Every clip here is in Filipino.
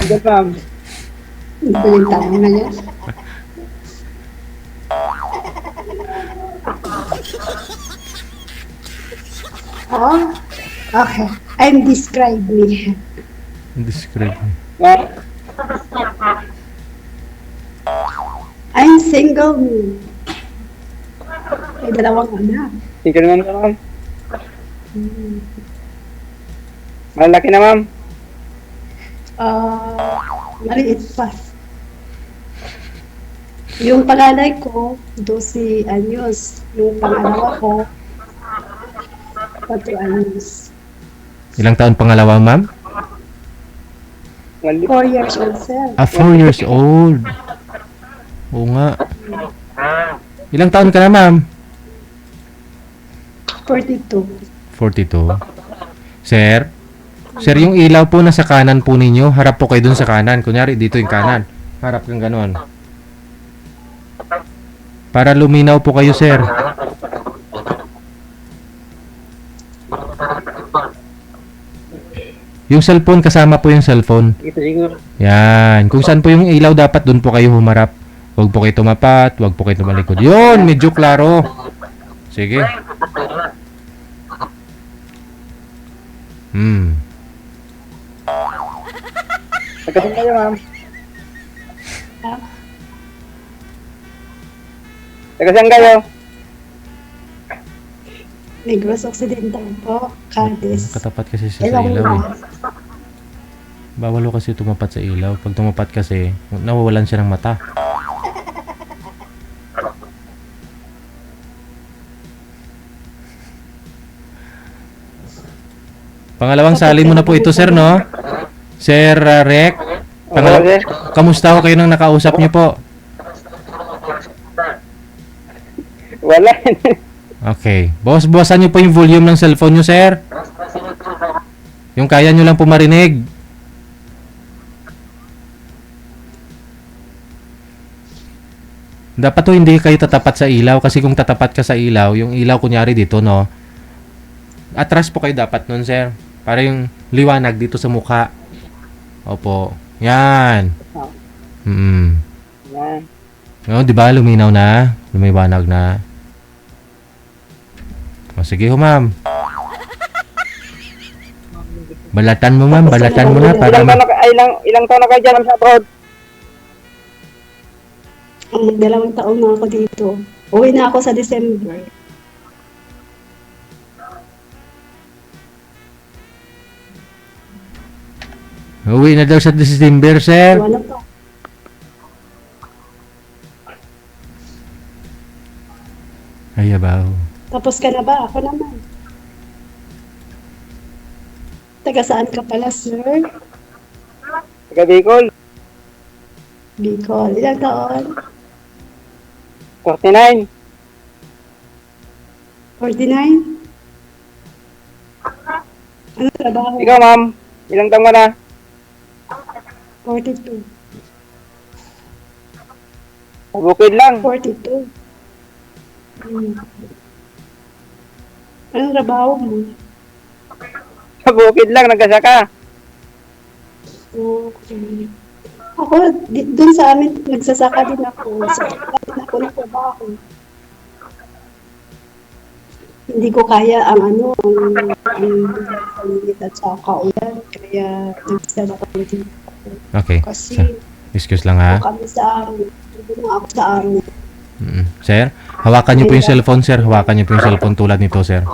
Sige, ma'am. Hindi ko yung tanong na yan. Oh, okay. I'm describing. Describe. Ma'am, I'm single. May dalawang anak. sige naman po, ma'am. Malaki na, ma'am. Maliit pa. Yung panganay ko, 12 anyos. Yung pangalawa ko, 4 anyos. Ilang taon pangalawa, ma'am? 4 4 years old, sir. 4 years old. Oo nga. Ilang taon ka na, ma'am? 42. 42. Sir? Sir, yung ilaw po nasa kanan po ninyo, harap po kayo dun sa kanan. Kunyari, dito yung kanan. Harap kang ganon. Para luminaw po kayo, sir. Yung cellphone, kasama po yung cellphone. Ito siguro. Yan. Kung saan po yung ilaw, dapat dun po kayo humarap. Huwag po kayo tumapat, huwag po kayo tumalikod. Yun, medyo klaro. Sige. Nagkasing kayo, ma'am. Nagkasing kayo. Negros Occidental po. Cadiz. Katapat kasi siya sa ilaw eh. Bawal kasi tumapat sa ilaw. Pag tumapat kasi, nawawalan siya ng mata. Pangalawang sali mo na po ito, sir, no? Sir Rek, Oo, sir. kamusta ho kayo nang nakausap niyo po? Wala. Okay. Bawas-bawasan niyo po yung volume ng cellphone niyo, sir. Yung kaya niyo lang po marinig. Dapat to hindi kayo tatapat sa ilaw kasi kung tatapat ka sa ilaw, yung ilaw kunyari dito, no? Atras po kayo dapat nun, sir. Para yung liwanag dito sa mukha. Opo. Yan. Yan. No, di ba luminaw na? Lumiwanag na. O, sige ho, ma'am. Balatan mo, ma'am. Balatan mo na para Ilang taon na kayo dyan sa abroad? Ang 2 taon na ako dito. Uwi na ako sa December. uwi na daw sa December, sir. Wala pa. Ay, abaw. Tapos ka na ba? Ako naman. Taga saan ka pala, sir? Taga Bicol. Bicol. Ilang taon? 49. 49? Ano trabaho? Ikaw, ma'am. Ilang taon ka na? 42. Bukid lang. 42. Anong trabaho mo? Sa bukid lang, nagkasaka. Okay. Ako, dun sa amin, nagsasaka din ako. Sa din ako ng trabaho. Hindi ko kaya ang paligid at saka ulan. Kaya nagsasaka ako dito. Okay. Kasi, Excuse lang, ha? kami sa amin. Hindi na ako sa amin. Sir, hawakan niyo po yung cellphone, sir. Hawakan niyo po yung cellphone tulad nito, sir.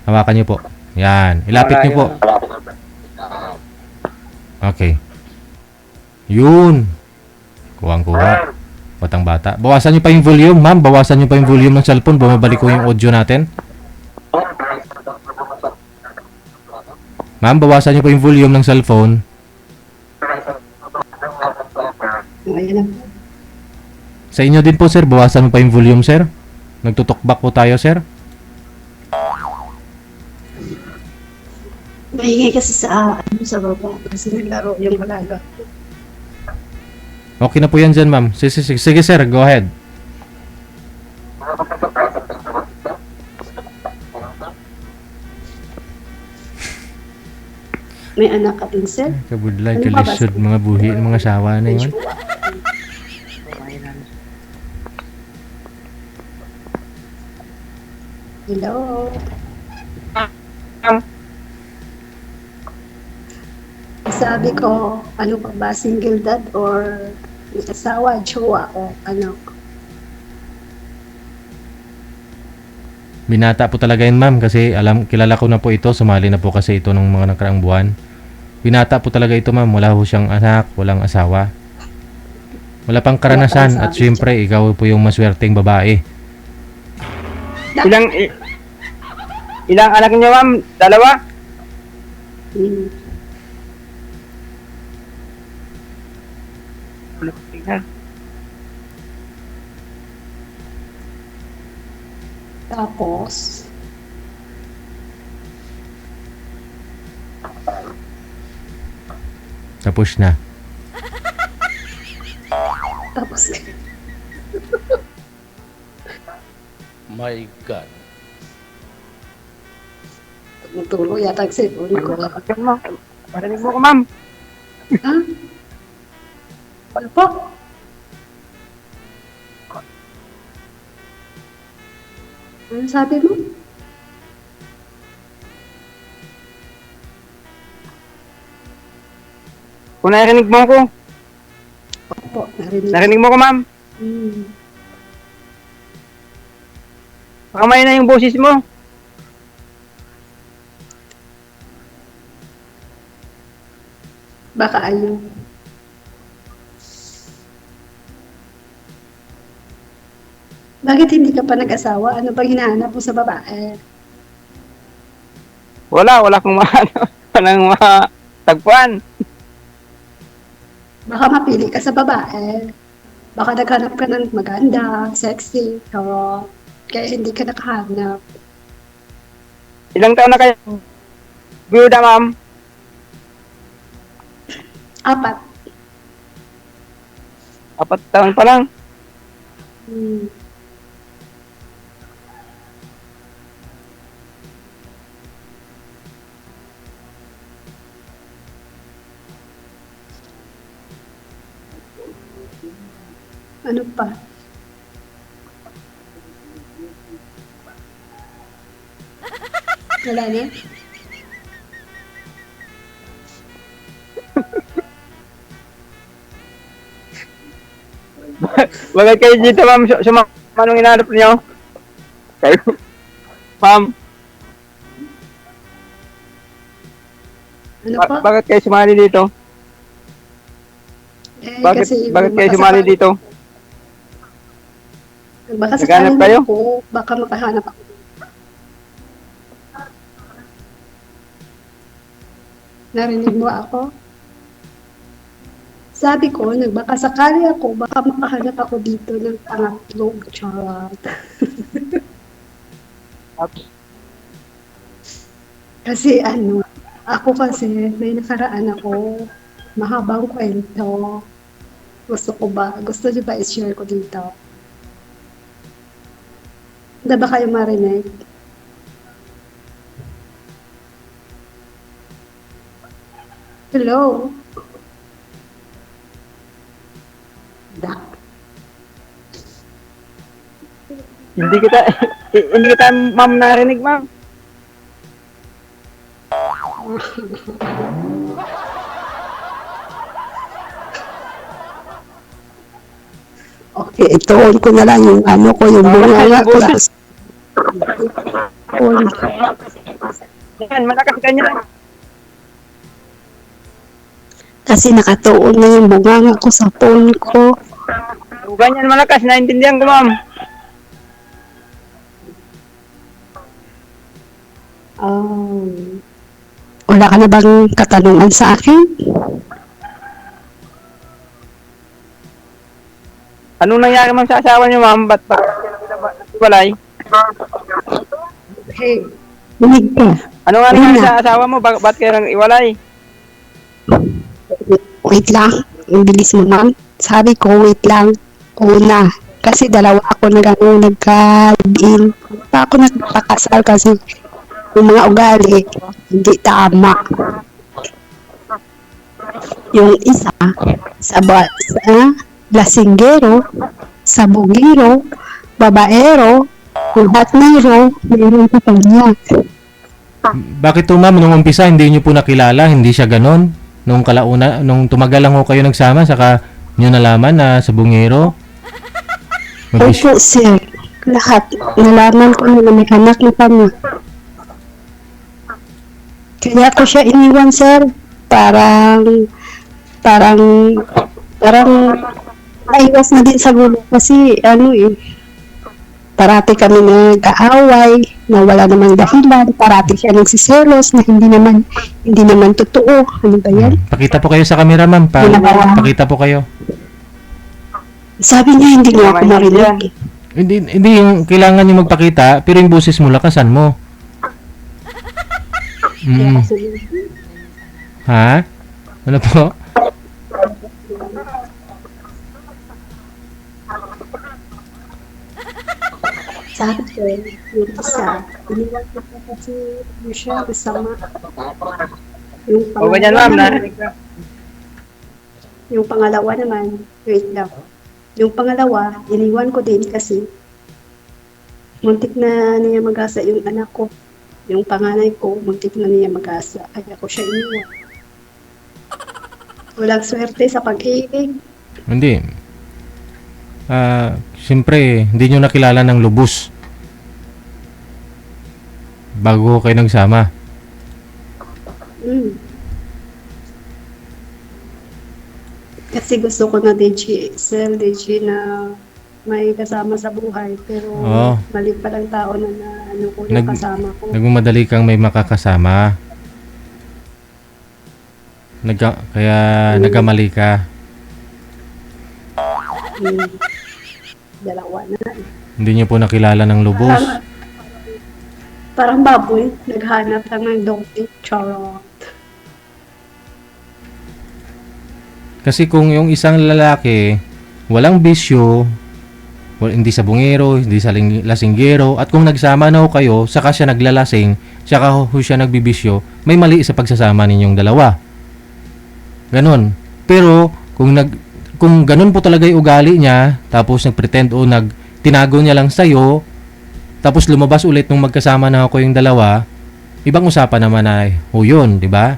Hawakan niyo po. Yan. Ilapit niyo po. Okay. Yun. Kuwang-kuha. Batang bata. Bawasan niyo pa yung volume, ma'am. Bawasan niyo pa yung volume ng cellphone. Bumabalik ko yung audio natin. Ma'am, bawasan niyo pa yung volume ng cellphone. Ayan na po. Sa inyo din po, sir. Bawasan mo pa yung volume, sir. Nagtutukbak po tayo, sir. Maingay kasi sa baba. Kasi naglaro yung malaga. Okay na po yan dyan, ma'am. Sige, sir. Go ahead. May anak ka din, sir? Kabudlay, Ano ba ba? kalisod, mga buhi, mga sawa na yun. Hello? Ma'am, Sabi ko, ano pa ba, single dad or may asawa, jowa o ano? Binata po talaga yun, ma'am, kasi kilala ko na po ito, sumali na po kasi ito ng mga nakaraang buwan. Binata po talaga ito, ma'am, wala po siyang anak, walang asawa. Wala pang karanasan, at syempre, ikaw po yung maswerteng babae. ilang anak niyo, ma'am? Dalawa? Hmm. Tapos, Tapos na. tapos, My God. tulo yata ang cellphone ko. Marinig mo ko, ma'am. Ha? Ano po? Ano sabi mo? Kung narinig mo ko. Opo, narinig. Narinig mo ko, ma'am. Hmm. Pakamay na yung boses mo. Baka ayaw. Bakit hindi ka pa nag-asawa? Ano bang hinahanap mo sa babae? Wala akong walang matagpuan. Baka mapili ka sa babae. Baka naghanap ka ng maganda, sexy, o kaya hindi ka nakahanap. Ilang taon na kayo? Byuda, ma'am. 4. 4 taon pa lang. Hmm. Ano pa? Wala na? Bakit kayo dito, ma'am? Anong inaanap niyo? Kayo? Ma'am, Ano pa? bakit kayo sumali dito? Kasi Bakit kayo sumali dito? Baka Naghanap sakaling kayo? ako, baka makahanap ako. Narinig mo ako? Sabi ko, baka sakali ako, baka makahanap ako dito ng pangatlong charot. Kasi ako kasi may nakaraan ako, mahabang kwento. Gusto niyo ba i-share ko dito? Hindi ba kayo marinig? Hello? Da. Hindi kita, ma'am, narinig, ma'am. Okay, ituon ko na lang yung yung bunga class. Yan, malakas ganyan. Kasi nakatuon na yung bunga ko sa phone ko. Ganyan malakas, naintindihan ko, ma'am. Wala ka na bang katanungan sa akin? Anong nangyari, ma'am, sa asawa niyo, ma'am? Ba't walay? Hey, huwag ka. Ano nga nangyari sa asawa mo? Ba't kayo nang iwalay? Wait lang. Ang bilis mo, ma'am. Sabi ko, wait lang. Una. Kasi dalawa ako nagka-in. Pa ako nagpakasal kasi yung mga ugali, hindi tama. Yung isa, sa lasinggero, sabugiro, babaero, hatnero, mayroon pa panyak. Bakit to ma'am, nung umpisa hindi nyo po nakilala, hindi siya ganon? Nung kalauna, nung tumagal lang ho kayo nagsama, saka nyo nalaman na sa bungero? Opo, sir. Lahat. Nalaman ko na may anak na kami. Kaya ko siya iniwan, sir. Parang maiwas na din sa gulo. Kasi, parati kami nag-aaway, na wala namang dahilan, parati siya nagsiselos, na hindi naman totoo. Ano ba yan? Pakita po kayo sa camera ma'am, pakita po kayo. Sabi niya, hindi niya ako marinig. Hindi yung kailangan nyo magpakita, pero yung boses mo, lakasan mo. Ha? Ano po? Sabi ko, yung isa, iniwan ko pa kasi yung siya, kasama. Yung O ganyan ma'am, narinig ko. yung pangalawa naman, wait lang. Yung pangalawa, iniwan ko din kasi muntik na niya mag-asa yung anak ko. Yung panganay ko, muntik na niya mag-asa. Kaya ko siya iniwan. Walang swerte sa pag-ibig. Hindi. Siyempre, hindi nyo nakilala ng lubos. Bago kayo nagsama. Kasi gusto ko na DG na may kasama sa buhay. Pero Oo. mali pa lang tao na ko na kasama ko. Nagmamadali kang may makakasama. Kaya nagkamali ka. Dalawa na. Hindi nyo po nakilala ng lubos. Parang baboy, naghanap lang ng donkey. Charot. Kasi kung yung isang lalaki, walang bisyo, hindi sa bungero, hindi sa lasinggero, at kung nagsama na ho kayo, saka siya naglalasing, saka ho siya nagbibisyo, may mali sa pagsasama ninyong dalawa. Ganon. Pero, kung ganon po talaga yung ugali niya, tapos nagpretend o tinago niya lang sa'yo, tapos lumabas ulit nung magkasama na ako yung dalawa, ibang usapan naman ay, yun, di ba?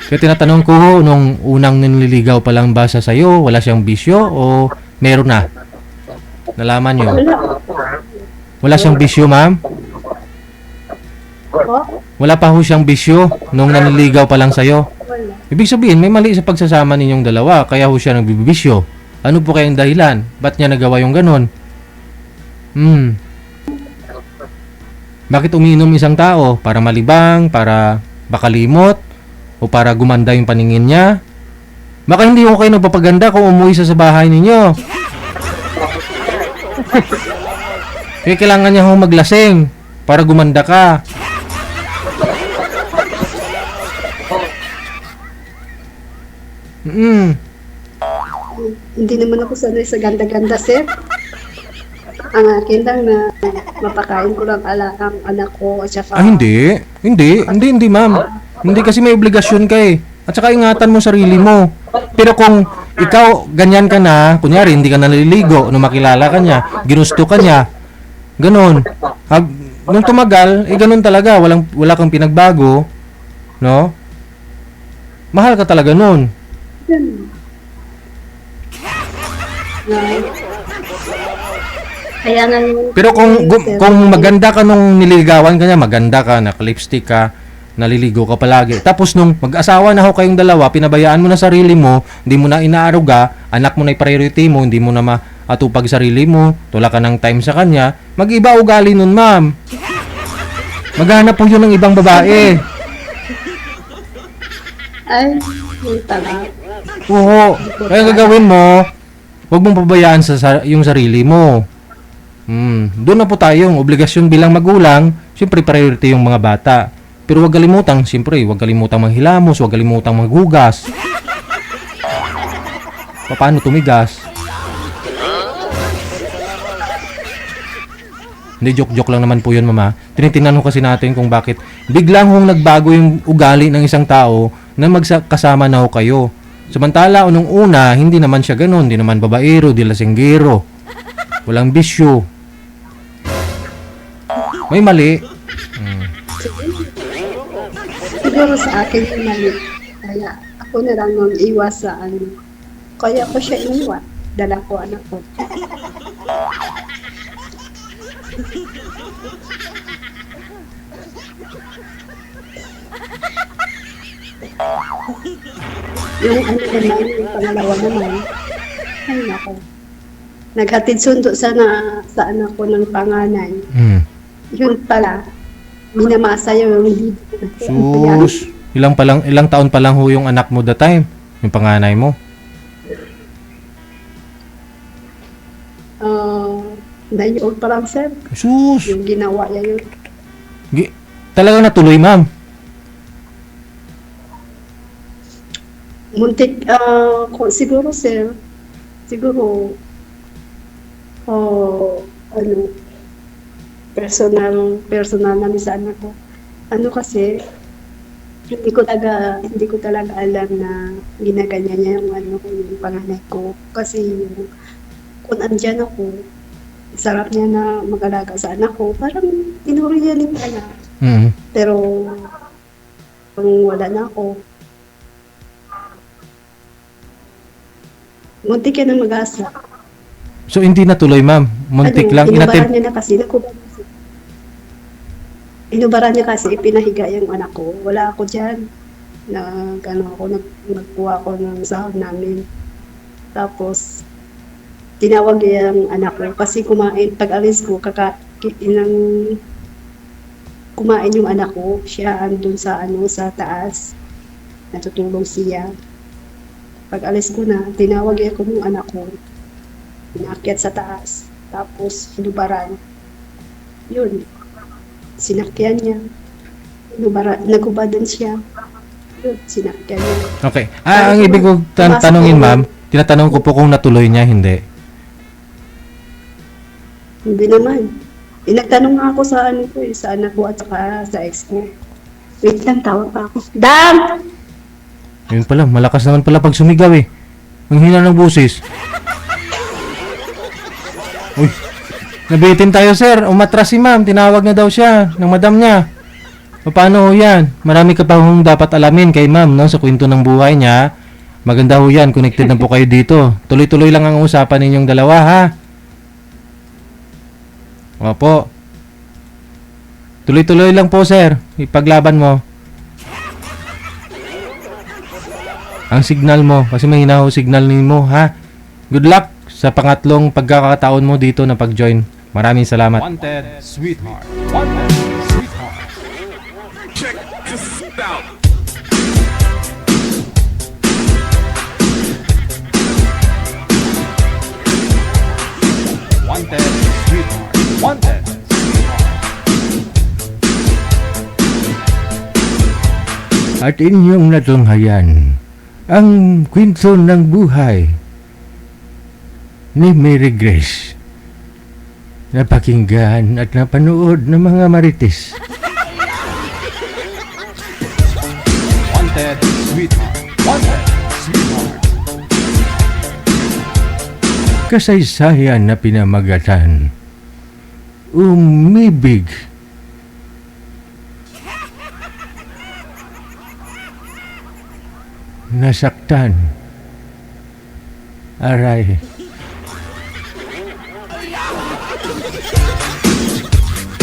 Kaya tinatanong ko ho, nung unang nililigaw pa lang ba siya sa'yo, wala siyang bisyo o meron na? Nalaman nyo? Wala siyang bisyo, ma'am? Wala pa ho siyang bisyo nung naniligaw pa lang sa'yo? Wala. Ibig sabihin, may mali sa pagsasama ninyong dalawa, kaya ho siya nagbibisyo. Ano po kayang dahilan? Ba't niya nagawa yung ganon? Bakit umiinom isang tao? Para malibang? Para makalimot? O para gumanda yung paningin niya? Baka hindi ko kayo nagpapaganda kung umuwi sa bahay ninyo. Kaya kailangan niya ho maglasing para gumanda ka. Hindi naman ako sanay sa ganda-ganda, sir. Ang akin lang na mapakain ko lang ang anak ko at saka... Hindi, ma'am. Hindi kasi may obligasyon ka eh. At saka ingatan mo sarili mo. Pero kung ikaw ganyan ka na, kunyari hindi ka naliligo, nung makilala ka niya, ginusto ka niya, ganon. Nung tumagal, ganon talaga, wala kang pinagbago, no? Mahal ka talaga nun. Kaya nga yung... Pero kung maganda ka nung nililigawan ka niya, maganda ka, naka-lipstick ka, naliligo ka palagi. Tapos nung mag-asawa na ho kayong dalawa, pinabayaan mo na sarili mo, hindi mo na inaaruga, anak mo na priority mo, hindi mo na maatupag sarili mo, tula ka ng time sa kanya, mag-iba ugali nun, ma'am. Maghanap po yun ng ibang babae. Ay, yung tala. Oo. Kaya ang gagawin mo, huwag mong pabayaan yung sarili mo. Doon na po tayong obligasyon bilang magulang, siyempre priority yung mga bata. Pero huwag kalimutang, siyempre, huwag kalimutang manghilamos, huwag kalimutang maghugas. Paano tumigas? Hindi, joke lang naman po yun, mama. Tinitingnan ko kasi natin kung bakit biglang hong nagbago yung ugali ng isang tao na magkasama na ho kayo. Samantala, nung una, hindi naman siya ganun. Hindi naman babaero, di lasinggero. Walang bisyo. May mali. Siguro sa akin yung mali. Kaya ako na lang nang iwas sa ano. Kaya ko siya iniwan. Dala ko anak ko. Yung ano naman, yung pangalawa naman, ay nako. Naghatid sundo sana sa anak ko ng panganay. Hmm. Yun pala, minamasa yung dito. Sus. Ilang taon pa lang ho yung anak mo that time? Yung panganay mo? 9 years old pa lang, sir. Sus. Yung ginawa niya yun. Talagang natuloy, ma'am. Muntik, siguro, sir, siguro, ano, personal namin sa anak ko. Ano kasi, hindi ko talaga alam na ginaganyan niya yung ano ko, yung panganay ko. Kasi yung, kung andyan ako, sarap niya na mag-alaga sa anak ko. Parang tinuro niya yung anak. Mm. Pero, kung wala na ako, muntik yan ang mag-asa. So, hindi natuloy, ma'am. Muntik lang. Inubaran niya na kasi. Inubaran niya kasi, ipinahiga yung anak ko. Wala ako dyan. Nagkuha ako ng sahod namin. Tapos, tinawag niya yung anak ko. Kasi kumain, pag alis ko, kumain yung anak ko. Siya andun sa taas. Natutulog siya. Pag alis ko na, tinawag niya ko yung anak ko. Inaakyat sa taas. Tapos, hinubaran. Yun. Sinakyan niya. Nagubadan siya. Yun, sinakyan niya. Okay. Ang ibig ko tanongin, ma'am, tinatanong ko po kung natuloy niya, hindi. Hindi naman. Nagtanong nga ako sa sa anak ko at saka sa ex ko. Wait lang, tawag pa ako. Dam! Yun pala, malakas naman pala pag sumigaw eh. Ang hina ng busis. Uy, nabitin tayo, sir. Umatras si ma'am. Tinawag na daw siya ng madam niya. Paano ho yan? Marami ka pa hong dapat alamin kay ma'am, no? Sa kwento ng buhay niya. Maganda ho yan. Connected na po kayo dito. Tuloy-tuloy lang ang usapan ninyong dalawa, ha? Opo. Tuloy-tuloy lang po, sir. Ipaglaban mo. Ang signal mo. Kasi mahina ho signal mo, ha? Good luck sa pangatlong pagkakataon mo dito na pag-join. Maraming salamat. Wanted, sweetheart. Wanted, sweetheart. Check this out. Wanted, sweetheart. Wanted, sweetheart. At inyong natunghayan ang kwento ng buhay ni Mary Grace. Napakinggan at napanood ng mga marites. Wanted, sweetheart. Wanted, sweetheart. Kasaysayan na pinamagatan. Umibig. Nasaktan. Aray.